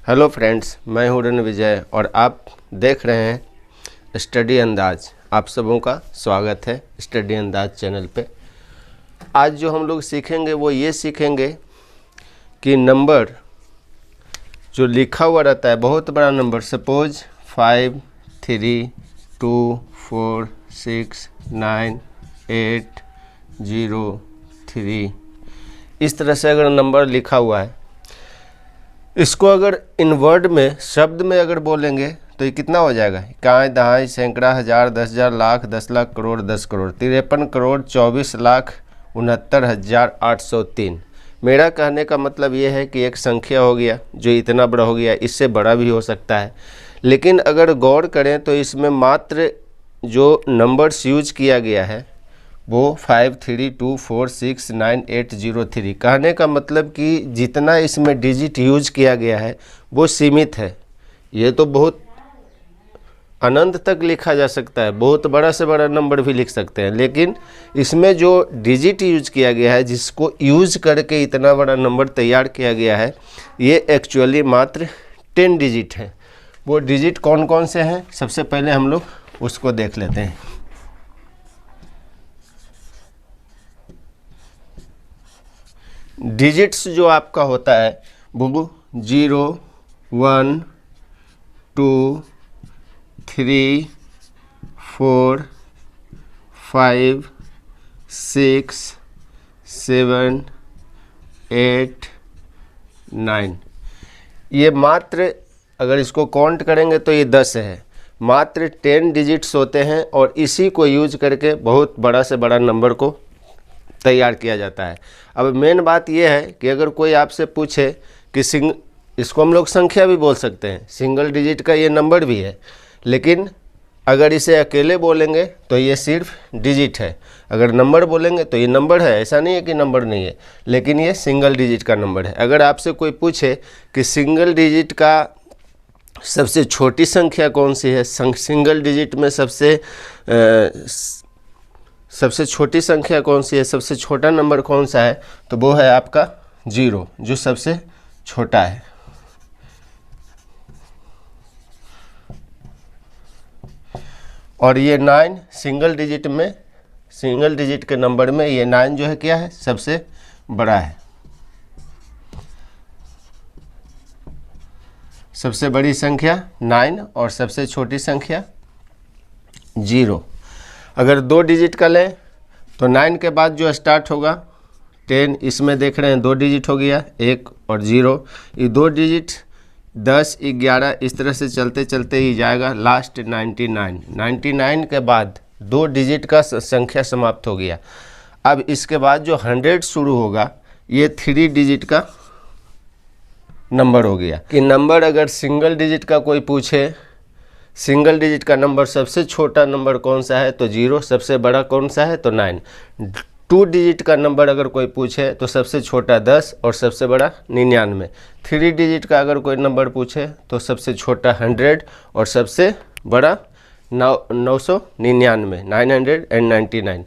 Hello friends, मैं हूं रणविजय और आप देख रहे हैं स्टडी अंदाज। आप सबों का स्वागत है स्टडी अंदाज चैनल पे। आज जो हम लोग सीखेंगे वो ये सीखेंगे कि नंबर जो लिखा हुआ रहता है, बहुत बड़ा नंबर, सपोज 5, 3, 2, 4, 6, 9, 8, 0, 3, इस तरह से अगर नंबर लिखा हुआ है, इसको अगर इन वर्ड में, शब्द में अगर बोलेंगे तो ये कितना हो जाएगा? इकाई, दहाई, सैकड़ा, हजार, 10,000, लाख, 10 लाख, करोड़, 10 करोड़, 53 करोड़ 24 लाख 69,803। मेरा कहने का मतलब ये है कि एक संख्या हो गया जो इतना बड़ा हो गया, इससे बड़ा भी हो सकता है। लेकिन अगर गौर करें तो इसमें मात्र जो नंबर्स यूज किया गया है वो 5, 3, 2, 4, 6, 9, 8, 0, 3। कहने का मतलब कि जितना इसमें डिजिट यूज किया गया है वो सीमित है। ये तो बहुत अनंत तक लिखा जा सकता है, बहुत बड़ा से बड़ा नंबर भी लिख सकते हैं, लेकिन इसमें जो डिजिट यूज किया गया है, जिसको यूज करके इतना बड़ा नंबर तैयार किया गया है, ये एक्चुअली मात्र 10 डिजिट है। वो डिजिट कौन कौन से हैं, सबसे पहले हम लोग उसको देख लेते हैं। डिजिट्स जो आपका होता है वो 0, 1, 2, 3, 4, 5, 6, 7, 8, 9। ये मात्र, अगर इसको काउंट करेंगे तो ये 10 है। मात्र 10 डिजिट्स होते हैं और इसी को यूज करके बहुत बड़ा से बड़ा नंबर को तैयार किया जाता है। अब मेन बात यह है कि अगर कोई आपसे पूछे कि इसको हम लोग संख्या भी बोल सकते हैं, सिंगल डिजिट का ये नंबर भी है, लेकिन अगर इसे अकेले बोलेंगे तो ये सिर्फ डिजिट है। अगर नंबर बोलेंगे तो ये नंबर है, ऐसा नहीं है कि नंबर नहीं है, लेकिन ये सिंगल डिजिट का नंबर है। अगर आपसे कोई पूछे कि सिंगल डिजिट का सबसे छोटी संख्या कौन सी है, सिंगल डिजिट में सबसे छोटी संख्या कौन सी है, सबसे छोटा नंबर कौन सा है, तो वो है आपका 0, जो सबसे छोटा है। और ये 9 सिंगल डिजिट के नंबर में ये 9 जो है क्या है, सबसे बड़ा है। सबसे बड़ी संख्या 9 और सबसे छोटी संख्या 0। अगर 2 डिजिट का लें तो 9 के बाद जो स्टार्ट होगा 10, इसमें देख रहे हैं 2 डिजिट हो गया, 1 और 0। ये 2 डिजिट 10, 11 इस तरह से चलते चलते ही जाएगा लास्ट 99। 99 के बाद 2 डिजिट का संख्या समाप्त हो गया। अब इसके बाद जो 100 शुरू होगा, ये 3 डिजिट का नंबर हो गया। कि नंबर अगर सिंगल डिजिट का कोई पूछे, सिंगल डिजिट का नंबर सबसे छोटा नंबर कौन सा है, तो 0। सबसे बड़ा कौन सा है, तो 9। 2 डिजिट का नंबर अगर कोई पूछे तो सबसे छोटा 10 और सबसे बड़ा 99। 3 डिजिट का अगर कोई नंबर पूछे तो सबसे छोटा 100 और सबसे बड़ा 999, 999।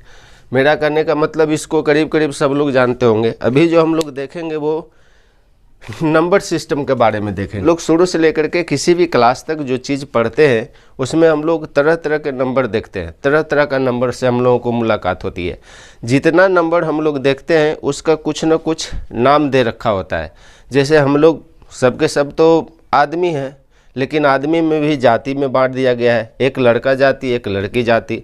मेरा कहने का मतलब इसको करीब करीब सब लोग जानते होंगे। अभी जो हम लोग देखेंगे वो नंबर सिस्टम के बारे में देखें। लोग शुरू से लेकर के किसी भी क्लास तक जो चीज़ पढ़ते हैं उसमें हम लोग तरह तरह के नंबर देखते हैं, तरह तरह का नंबर से हम लोगों को मुलाकात होती है। जितना नंबर हम लोग देखते हैं उसका कुछ न कुछ नाम दे रखा होता है। जैसे हम लोग सबके सब तो आदमी हैं, लेकिन आदमी में भी जाति में बांट दिया गया है, एक लड़का जाति, एक लड़की जाति।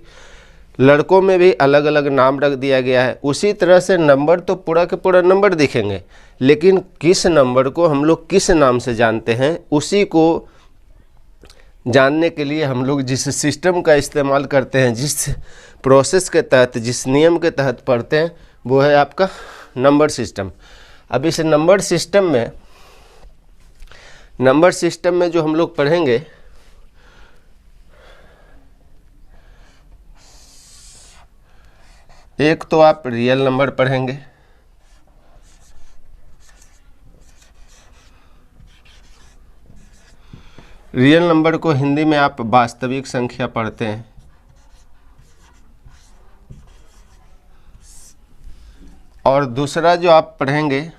लड़कों में भी अलग अलग नाम रख दिया गया है। उसी तरह से नंबर तो पूरा के पूरा नंबर दिखेंगे, लेकिन किस नंबर को हम लोग किस नाम से जानते हैं, उसी को जानने के लिए हम लोग जिस सिस्टम का इस्तेमाल करते हैं, जिस प्रोसेस के तहत, जिस नियम के तहत पढ़ते हैं, वो है आपका नंबर सिस्टम। अब इस नंबर सिस्टम में जो हम लोग पढ़ेंगे, एक तो आप रियल नंबर पढ़ेंगे, रियल नंबर को हिंदी में आप वास्तविक संख्या पढ़ते हैं। और दूसरा जो आप पढ़ेंगे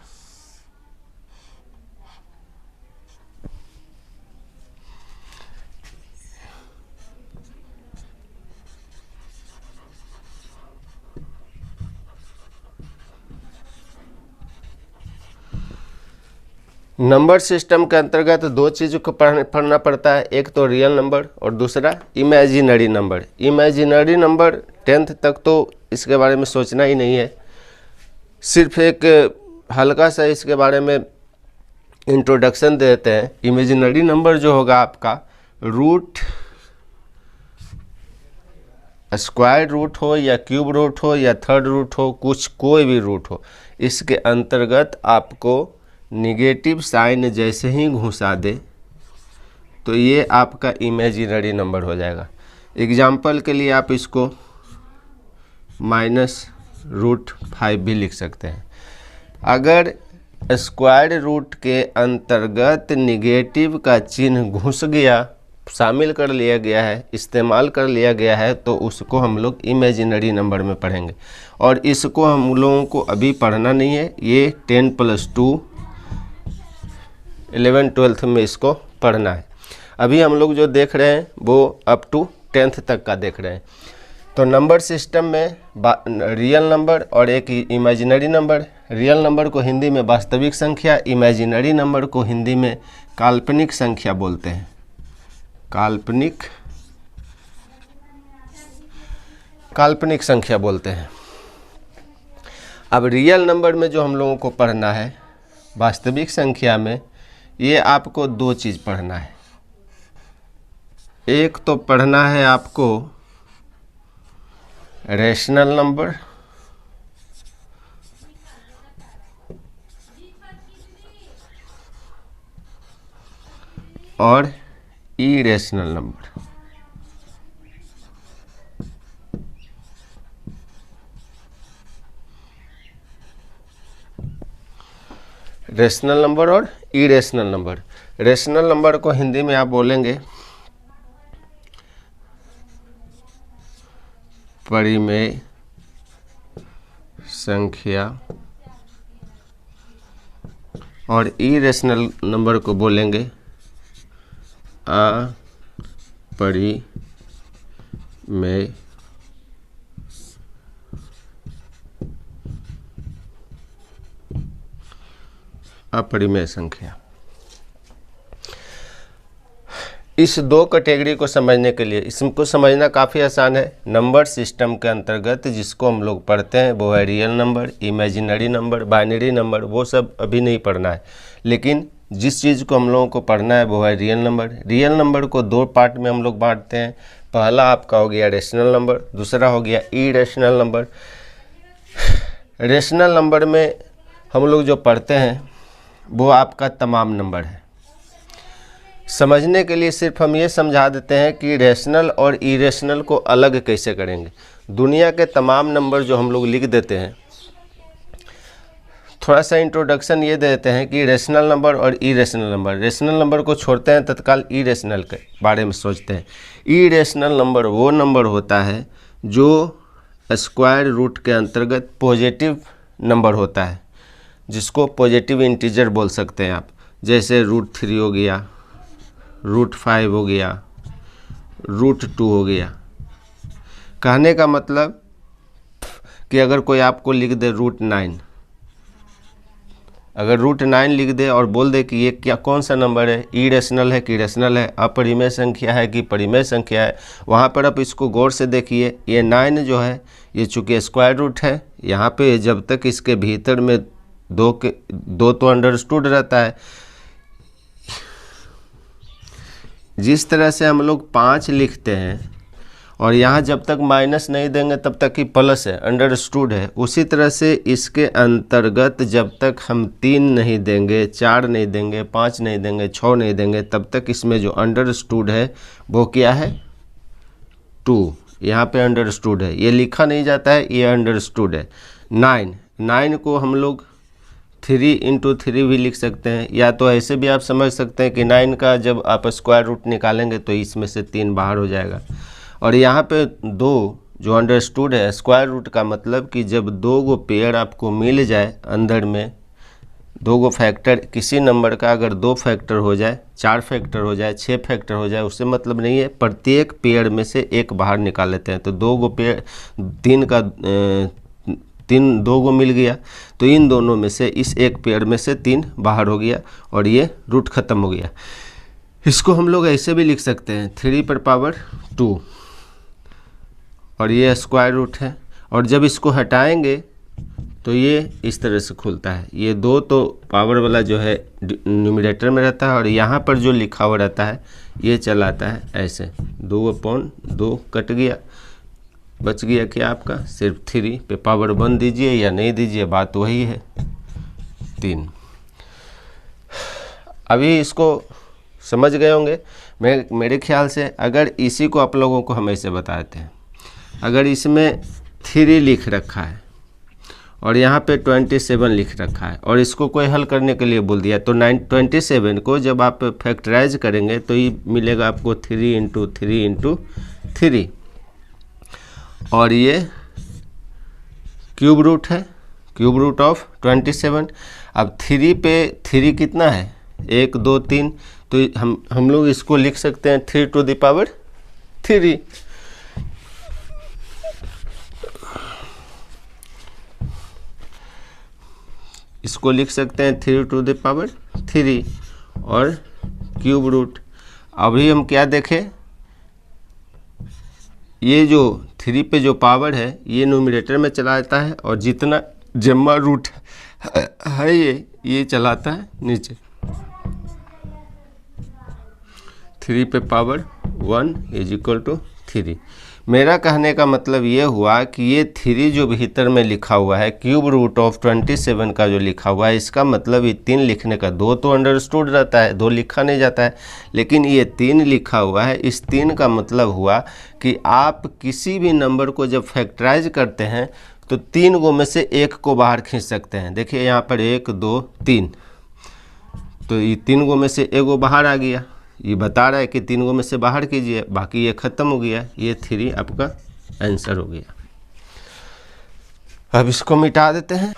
नंबर सिस्टम के अंतर्गत दो चीज़ों को पढ़ना पड़ता है, एक तो रियल नंबर और दूसरा imaginary number. Imaginary number 10th तक तो इसके बारे में सोचना ही नहीं है, सिर्फ एक हल्का सा इसके बारे में इंट्रोडक्शन देते हैं। इमेजिनरी नंबर जो होगा आपका रूट, स्क्वायर रूट हो या क्यूब रूट हो या थर्ड रूट हो, कुछ कोई भी रूट हो, इसके अंतर्गत आपको निगेटिव साइन जैसे ही घुसा दे तो ये आपका इमेजिनरी नंबर हो जाएगा। एग्जाम्पल के लिए आप इसको -√5 भी लिख सकते हैं। अगर स्क्वायर रूट के अंतर्गत निगेटिव का चिन्ह घुस गया, शामिल कर लिया गया है, इस्तेमाल कर लिया गया है, तो उसको हम लोग इमेजिनरी नंबर में पढ़ेंगे। और इसको हम लोगों को अभी पढ़ना नहीं है, ये 10+2 11 12th में इसको पढ़ना है। अभी हम लोग जो देख रहे हैं वो अप टू 10th तक का देख रहे हैं। तो नंबर सिस्टम में रियल नंबर और एक इमेजिनरी नंबर। रियल नंबर को हिंदी में वास्तविक संख्या, इमेजिनरी नंबर को हिंदी में काल्पनिक संख्या बोलते हैं। काल्पनिक संख्या बोलते हैं। अब रियल नंबर में जो हम लोगों को पढ़ना है, वास्तविक संख्या में, ये आपको दो चीज़ पढ़ना है। एक तो पढ़ना है आपको रेशनल नंबर और इरेशनल नंबर। रेशनल नंबर और इरेशनल नंबर। रेशनल नंबर को हिंदी में आप बोलेंगे परिमेय संख्या और इरेशनल नंबर को बोलेंगे अपरिमेय संख्या। इस दो कैटेगरी को समझने के लिए, इसको समझना काफ़ी आसान है। नंबर सिस्टम के अंतर्गत जिसको हम लोग पढ़ते हैं वो है real number, imaginary number, binary number, वो सब अभी नहीं पढ़ना है। लेकिन जिस चीज़ को हम लोगों को पढ़ना है वो है रियल नंबर। रियल नंबर को दो पार्ट में हम लोग बांटते हैं। पहला आपका हो गया रेशनल नंबर, दूसरा हो गया इरेशनल नंबर। रेशनल नंबर में हम लोग जो पढ़ते हैं वो आपका तमाम नंबर है। समझने के लिए सिर्फ हम ये समझा देते हैं कि रेशनल और इरेशनल को अलग कैसे करेंगे। दुनिया के तमाम नंबर जो हम लोग लिख देते हैं, थोड़ा सा इंट्रोडक्शन ये देते हैं कि रेशनल नंबर और इरेशनल नंबर। रेशनल नंबर को छोड़ते हैं, तत्काल इरेशनल के बारे में सोचते हैं। इरेशनल नंबर वो नंबर होता है जो स्क्वायर रूट के अंतर्गत पॉजिटिव नंबर होता है, जिसको पॉजिटिव इंटीजर बोल सकते हैं आप। जैसे √3 हो गया, √5 हो गया, √2 हो गया। कहने का मतलब कि अगर कोई आपको लिख दे √9, अगर √9 लिख दे और बोल दे कि ये क्या कौन सा नंबर है, इरेशनल है कि रेशनल है, अपरिमेय संख्या है कि परिमेय संख्या है, वहाँ पर आप इसको गौर से देखिए। ये 9 जो है, ये चूँकि स्क्वायर रूट है, यहाँ पे जब तक इसके भीतर में दो तो अंडरस्टूड रहता है। जिस तरह से हम लोग 5 लिखते हैं और यहाँ जब तक माइनस नहीं देंगे तब तक ही प्लस है, अंडरस्टूड है, उसी तरह से इसके अंतर्गत जब तक हम 3 नहीं देंगे, 4 नहीं देंगे, 5 नहीं देंगे, 6 नहीं देंगे, तब तक इसमें जो अंडरस्टूड है वो क्या है, 2। यहाँ पे अंडरस्टूड है, ये लिखा नहीं जाता है, ये अंडरस्टूड है। 9 को हम लोग 3 × 3 भी लिख सकते हैं, या तो ऐसे भी आप समझ सकते हैं कि 9 का जब आप स्क्वायर रूट निकालेंगे तो इसमें से 3 बाहर हो जाएगा। और यहाँ पे 2 जो अंडरस्टूड है, स्क्वायर रूट का मतलब कि जब 2 गो पेयर आपको मिल जाए अंदर में, 2 गो फैक्टर किसी नंबर का अगर 2 फैक्टर हो जाए, 4 फैक्टर हो जाए, 6 फैक्टर हो जाए, उससे मतलब नहीं है, प्रत्येक पेयर में से एक बाहर निकाल लेते हैं। तो 2 गो पेयर, 3 2 गो मिल गया, तो इन दोनों में से इस एक पेयर में से 3 बाहर हो गया और ये रूट ख़त्म हो गया। इसको हम लोग ऐसे भी लिख सकते हैं 3 पर पावर 2 और ये स्क्वायर रूट है, और जब इसको हटाएंगे तो ये इस तरह से खुलता है। ये 2 तो पावर वाला जो है न्यूमरेटर में रहता है और यहाँ पर जो लिखा हुआ रहता है ये चलाता है ऐसे 2/2 कट गया, बच गया क्या आपका सिर्फ 3 पे पावर 1 दीजिए या नहीं दीजिए, बात वही है 3। अभी इसको समझ गए होंगे मेरे ख्याल से। अगर इसी को आप लोगों को हम ऐसे बताते हैं, अगर इसमें 3 लिख रखा है और यहाँ पे 27 लिख रखा है और इसको कोई हल करने के लिए बोल दिया, तो 27 को जब आप फैक्टराइज करेंगे तो ये मिलेगा आपको 3 × 3 × 3 और ये क्यूब रूट है, क्यूब रूट ऑफ 27। अब 3 पे 3 कितना है 1 2 3, तो हम लोग इसको लिख सकते हैं 3 टू द पावर 3। इसको लिख सकते हैं 3 टू द पावर 3 और क्यूब रूट। अभी हम क्या देखें, ये जो 3 पे जो पावर है ये न्यूमरेटर में चला जाता है और जितना जम्मा रूट है ये चलाता है नीचे। 3 पे पावर 1 = 3। मेरा कहने का मतलब ये हुआ कि ये 3 जो भीतर में लिखा हुआ है क्यूब रूट ऑफ 27 का जो लिखा हुआ है, इसका मतलब ये 3 लिखने का 2 तो अंडरस्टूड रहता है, 2 लिखा नहीं जाता है, लेकिन ये 3 लिखा हुआ है। इस 3 का मतलब हुआ कि आप किसी भी नंबर को जब फैक्टराइज करते हैं तो 3 गो में से 1 को बाहर खींच सकते हैं। देखिए यहाँ पर 1 2 3, तो ये 3 गो में से 1 गो बाहर आ गया, ये बता रहा है कि 3 गो में से बाहर कीजिए, बाकी ये ख़त्म हो गया, ये 3 आपका आंसर हो गया। अब इसको मिटा देते हैं।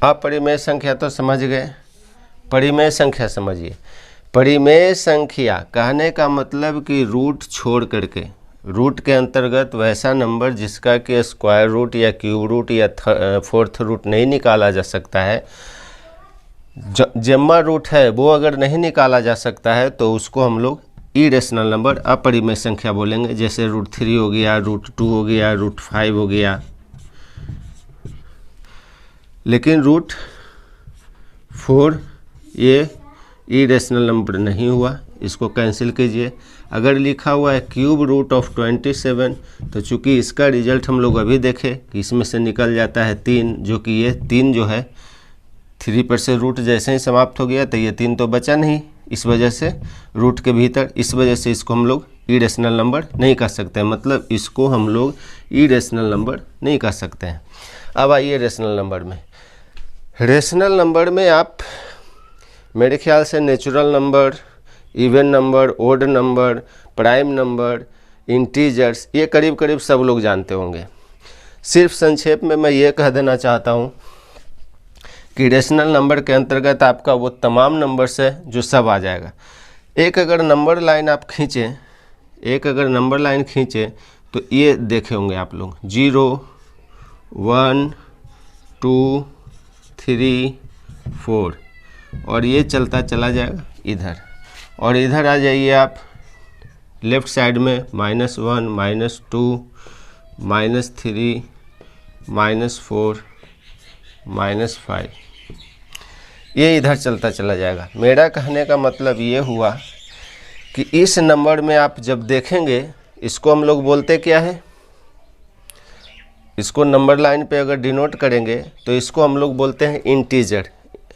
आप परिमेय संख्या तो समझ गए, परिमेय संख्या समझिए। परिमेय संख्या कहने का मतलब कि रूट छोड़ करके, रूट के अंतर्गत वैसा नंबर जिसका कि स्क्वायर रूट या क्यूब रूट या फोर्थ रूट नहीं निकाला जा सकता है, जम्मा रूट है वो अगर नहीं निकाला जा सकता है तो उसको हम लोग इरेशनल नंबर अपरिमेय संख्या बोलेंगे। जैसे √3 हो गया, √2 हो गया, √5 हो गया। लेकिन √4 ये इरेशनल नंबर नहीं हुआ, इसको कैंसिल कीजिए। अगर लिखा हुआ है क्यूब रूट ऑफ 27, तो चूंकि इसका रिजल्ट हम लोग अभी देखें कि इसमें से निकल जाता है 3, जो कि ये 3 जो है 3 पर से रूट जैसे ही समाप्त हो गया तो ये 3 तो बचा नहीं, इस वजह से रूट के भीतर, इस वजह से इसको हम लोग इरेशनल नंबर नहीं कह सकते हैं। मतलब इसको हम लोग इरेशनल नंबर नहीं कह सकते हैं। अब आइए रेशनल नंबर में। रेशनल नंबर में आप मेरे ख्याल से natural number, even number, odd number, prime number, integers, ये करीब करीब सब लोग जानते होंगे। सिर्फ संक्षेप में मैं ये कह देना चाहता हूँ कि रेशनल नंबर के अंतर्गत आपका वो तमाम नंबर्स है जो सब आ जाएगा। एक अगर नंबर लाइन आप खींचें, तो ये देखे होंगे आप लोग 0 1 2 3 4 और ये चलता चला जाएगा इधर, और इधर आ जाइए आप लेफ़्ट साइड में -1 -2 -3 -4 -5, ये इधर चलता चला जाएगा। मेरा कहने का मतलब ये हुआ कि इस नंबर में आप जब देखेंगे, इसको हम लोग बोलते क्या है, इसको नंबर लाइन पे अगर डिनोट करेंगे तो इसको हम लोग बोलते हैं इंटीजर।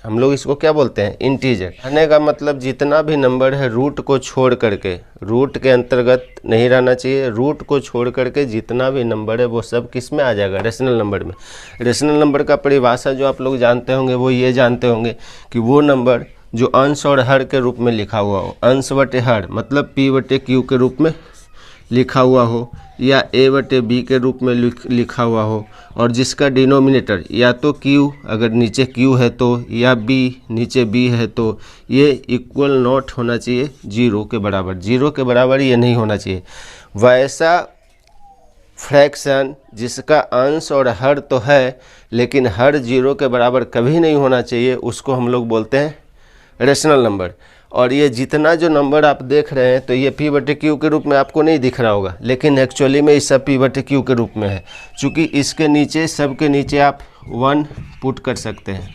हम लोग इसको क्या बोलते हैं, इंटीजर। कहने का मतलब जितना भी नंबर है रूट को छोड़ करके, रूट के अंतर्गत नहीं रहना चाहिए, रूट को छोड़ करके जितना भी नंबर है वो सब किस में आ जाएगा, रेशनल नंबर में। रेशनल नंबर का परिभाषा जो आप लोग जानते होंगे वो ये जानते होंगे कि वो नंबर जो अंश और हर के रूप में लिखा हुआ हो, अंश बटे हर मतलब P/Q के रूप में लिखा हुआ हो, या A/B के रूप में लिखा हुआ हो, और जिसका डिनोमिनेटर या तो Q, अगर नीचे Q है तो, या B नीचे B है तो, ये इक्वल नॉट होना चाहिए 0 के बराबर। 0 के बराबर ये नहीं होना चाहिए। वैसा फ्रैक्शन जिसका अंश और हर तो है लेकिन हर जीरो के बराबर कभी नहीं होना चाहिए, उसको हम लोग बोलते हैं रेशनल नंबर। और ये जितना जो नंबर आप देख रहे हैं तो ये पी बटे क्यू के रूप में आपको नहीं दिख रहा होगा, लेकिन एक्चुअली में ये सब पी बटे क्यू के रूप में है, क्योंकि इसके नीचे सब के नीचे आप 1 पुट कर सकते हैं।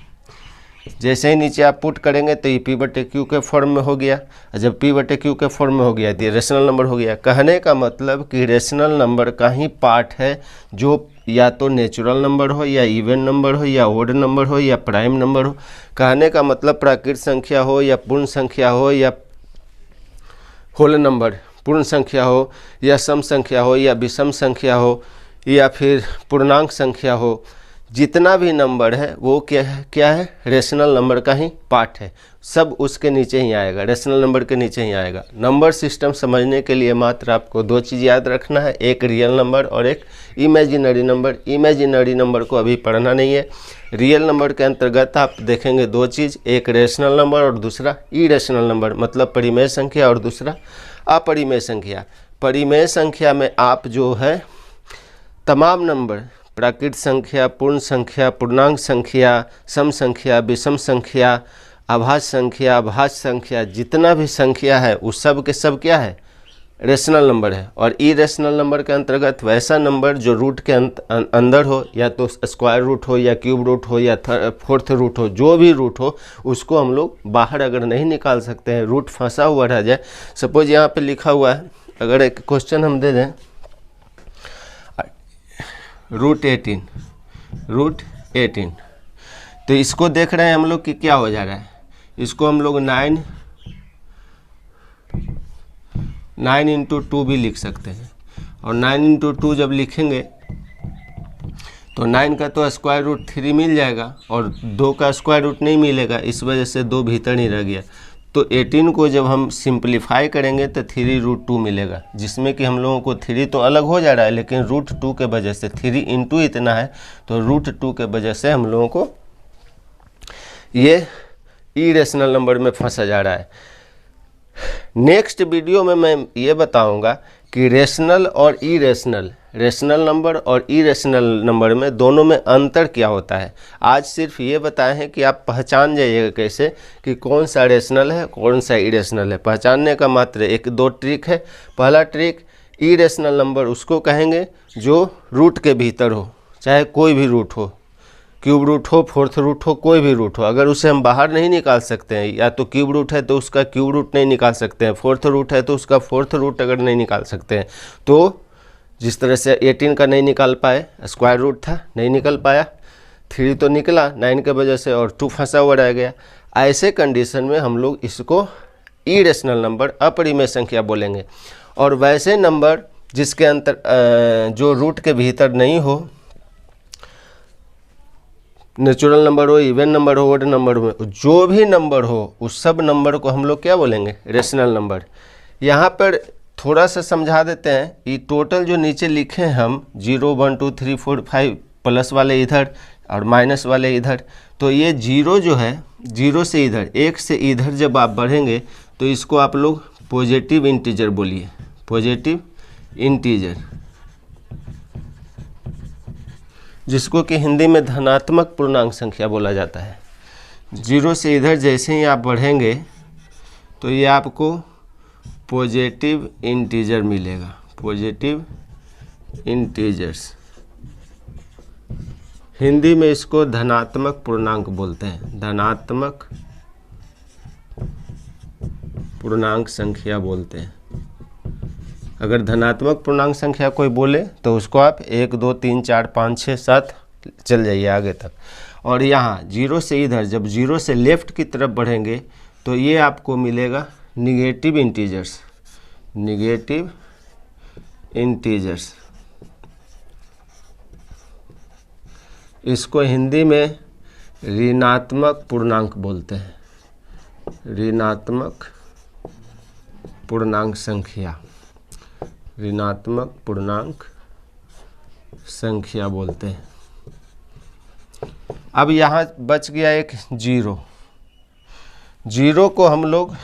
जैसे ही नीचे आप पुट करेंगे तो ये पी बटे क्यू के फॉर्म में हो गया, और जब पी बटे क्यू के फॉर्म में हो गया तो ये रेशनल नंबर हो गया। कहने का मतलब कि रेशनल नंबर का ही पार्ट है जो या तो नेचुरल नंबर हो या इवन नंबर हो या ओड नंबर हो या प्राइम नंबर हो। कहने का मतलब प्राकृत संख्या हो या पूर्ण संख्या हो या होल नंबर पूर्ण संख्या हो या सम संख्या हो या विषम संख्या हो या फिर पूर्णांक संख्या हो, जितना भी नंबर है वो क्या है रेशनल नंबर का ही पार्ट है, सब उसके नीचे ही आएगा, रेशनल नंबर के नीचे ही आएगा। नंबर सिस्टम समझने के लिए मात्र आपको 2 चीज़ याद रखना है, एक रियल नंबर और एक इमेजिनरी नंबर। इमेजिनरी नंबर को अभी पढ़ना नहीं है। रियल नंबर के अंतर्गत आप देखेंगे 2 चीज़, एक रेशनल नंबर और दूसरा इरेशनल नंबर, मतलब परिमेय संख्या और दूसरा अपरिमेय संख्या। परिमेय संख्या में आप जो है तमाम नंबर प्राकृत संख्या, पूर्ण संख्या, पूर्णांक संख्या, सम संख्या, विषम संख्या, अभाज्य संख्या, जितना भी संख्या है उस सब के सब क्या है रेशनल नंबर है। और इरेशनल नंबर के अंतर्गत वैसा नंबर जो रूट के अंदर हो, या तो स्क्वायर रूट हो या क्यूब रूट हो या फोर्थ रूट हो, जो भी रूट हो उसको हम लोग बाहर अगर नहीं निकाल सकते हैं, रूट फंसा हुआ रह जाए। सपोज यहाँ पे लिखा हुआ है, अगर एक क्वेश्चन हम दे दें रूट 18, तो इसको देख रहे हैं हम लोग कि क्या हो जा रहा है, इसको हम लोग 9 इंटू 2 भी लिख सकते हैं। और 9 इंटू 2 जब लिखेंगे तो 9 का तो स्क्वायर रूट 3 मिल जाएगा और 2 का स्क्वायर रूट नहीं मिलेगा, इस वजह से 2 भीतर ही रह गया। तो 18 को जब हम सिंप्लीफाई करेंगे तो 3√2 मिलेगा, जिसमें कि हम लोगों को 3 तो अलग हो जा रहा है, लेकिन √2 के वजह से 3 इंटू इतना है तो √2 के वजह से हम लोगों को ये इरेशनल नंबर में फंसा जा रहा है। नेक्स्ट वीडियो में मैं ये बताऊंगा कि रेशनल और इरेशनल, रेशनल नंबर और इरेशनल नंबर में दोनों में अंतर क्या होता है। आज सिर्फ ये बताए हैं कि आप पहचान जाइएगा कैसे कि कौन सा रेशनल है कौन सा इरेशनल है। पहचानने का मात्र 1-2 ट्रिक है। पहला ट्रिक, इरेशनल नंबर उसको कहेंगे जो रूट के भीतर हो, चाहे कोई भी रूट हो, क्यूब रूट हो, फोर्थ रूट हो, कोई भी रूट हो, अगर उसे हम बाहर नहीं निकाल सकते हैं, या तो क्यूब रूट है तो उसका क्यूब रूट नहीं निकाल सकते हैं, फोर्थ रूट है तो उसका फोर्थ रूट अगर नहीं निकाल सकते हैं, तो जिस तरह से 18 का नहीं निकाल पाए, स्क्वायर रूट था नहीं निकल पाया, 3 तो निकला 9 के वजह से और 2 फंसा हुआ रह गया। ऐसे कंडीशन में हम लोग इसको इरेशनल नंबर, अपरिमेय संख्या बोलेंगे। और वैसे नंबर जिसके अंतर जो रूट के भीतर नहीं हो, नेचुरल नंबर हो, इवन नंबर हो, ओड नंबर हो, जो भी नंबर हो उस सब नंबर को हम लोग क्या बोलेंगे रेशनल नंबर। यहाँ पर थोड़ा सा समझा देते हैं, ये टोटल जो नीचे लिखे हैं हम 0 1 2 3 4 5 प्लस वाले इधर और माइनस वाले इधर, तो ये 0 जो है 0 से इधर 1 से इधर जब आप बढ़ेंगे तो इसको आप लोग पॉजिटिव इंटीजर बोलिए, पॉजिटिव इंटीजर, जिसको कि हिंदी में धनात्मक पूर्णांक संख्या बोला जाता है। 0 से इधर जैसे ही आप बढ़ेंगे तो ये आपको पॉजिटिव इंटीजर मिलेगा, पॉजिटिव इंटीजर्स। हिंदी में इसको धनात्मक पूर्णांक बोलते हैं, धनात्मक पूर्णांक संख्या बोलते हैं। अगर धनात्मक पूर्णांक संख्या कोई बोले तो उसको आप 1 2 3 4 5 6 7 चल जाइए आगे तक। और यहाँ 0 से इधर जब 0 से लेफ्ट की तरफ बढ़ेंगे तो ये आपको मिलेगा निगेटिव इंटीजर्स, निगेटिव इंटीजर्स। इसको हिंदी में ऋणात्मक पूर्णांक बोलते हैं, ऋणात्मक पूर्णांक संख्या, ऋणात्मक पूर्णांक संख्या बोलते हैं। अब यहाँ बच गया एक 0 को हम लोग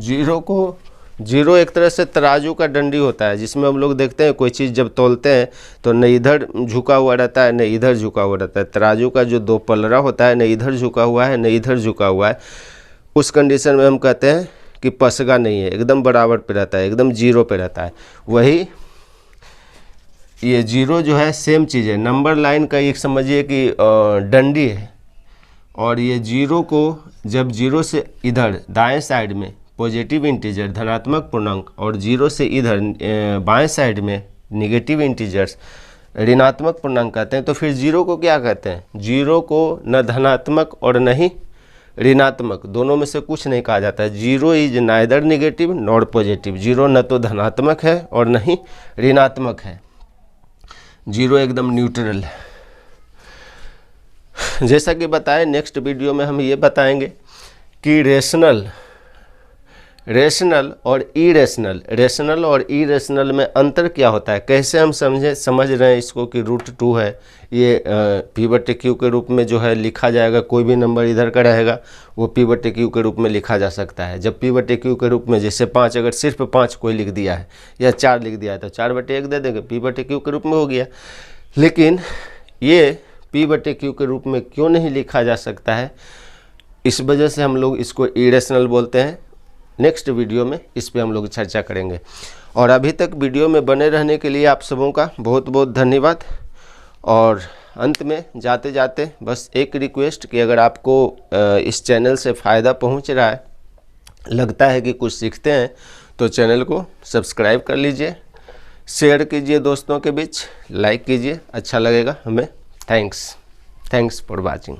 0 को जीरो एक तरह से तराजू का डंडी होता है, जिसमें हम लोग देखते हैं कोई चीज़ जब तोलते हैं तो न इधर झुका हुआ रहता है न इधर झुका हुआ रहता है। तराजू का जो दो पलड़ा होता है न इधर झुका हुआ है न इधर झुका हुआ है, उस कंडीशन में हम कहते हैं कि पसगा नहीं है, एकदम बराबर पे रहता है, एकदम जीरो पे रहता है। वही ये जीरो जो है सेम चीज़ है, नंबर लाइन का एक समझिए कि डंडी है। और ये जीरो को जब जीरो से इधर दाएं साइड में पॉजिटिव इंटीजर धनात्मक पूर्णांक और जीरो से इधर बाएं साइड में निगेटिव इंटीजर्स ऋणात्मक पूर्णांक कहते हैं, तो फिर जीरो को क्या कहते हैं? जीरो को न धनात्मक और न ही ऋणात्मक, दोनों में से कुछ नहीं कहा जाता है। Zero is neither negative nor positive, zero न तो धनात्मक है और न ही ऋणात्मक है, जीरो एकदम न्यूट्रल है। जैसा कि बताएं, नेक्स्ट वीडियो में हम ये बताएंगे कि रेशनल और रेशनल और इरेशनल में अंतर क्या होता है, कैसे हम समझ रहे हैं इसको कि √2 है, ये P/Q के रूप में जो है लिखा जाएगा। कोई भी नंबर इधर का रहेगा वो P/Q के रूप में लिखा जा सकता है। जब P/Q के रूप में जैसे 5, अगर सिर्फ 5 कोई लिख दिया है या 4 लिख दिया है तो 4/1 दे देंगे, P/Q के रूप में हो गया। लेकिन ये P/Q के रूप में क्यों नहीं लिखा जा सकता है, इस वजह से हम लोग इसको इरेशनल बोलते हैं। नेक्स्ट वीडियो में इस पे हम लोग चर्चा करेंगे। और अभी तक वीडियो में बने रहने के लिए आप सबों का बहुत बहुत धन्यवाद। और अंत में जाते जाते बस एक रिक्वेस्ट कि अगर आपको इस चैनल से फ़ायदा पहुंच रहा है, लगता है कि कुछ सीखते हैं, तो चैनल को सब्सक्राइब कर लीजिए, शेयर कीजिए दोस्तों के बीच, लाइक कीजिए, अच्छा लगेगा हमें। Thanks for watching.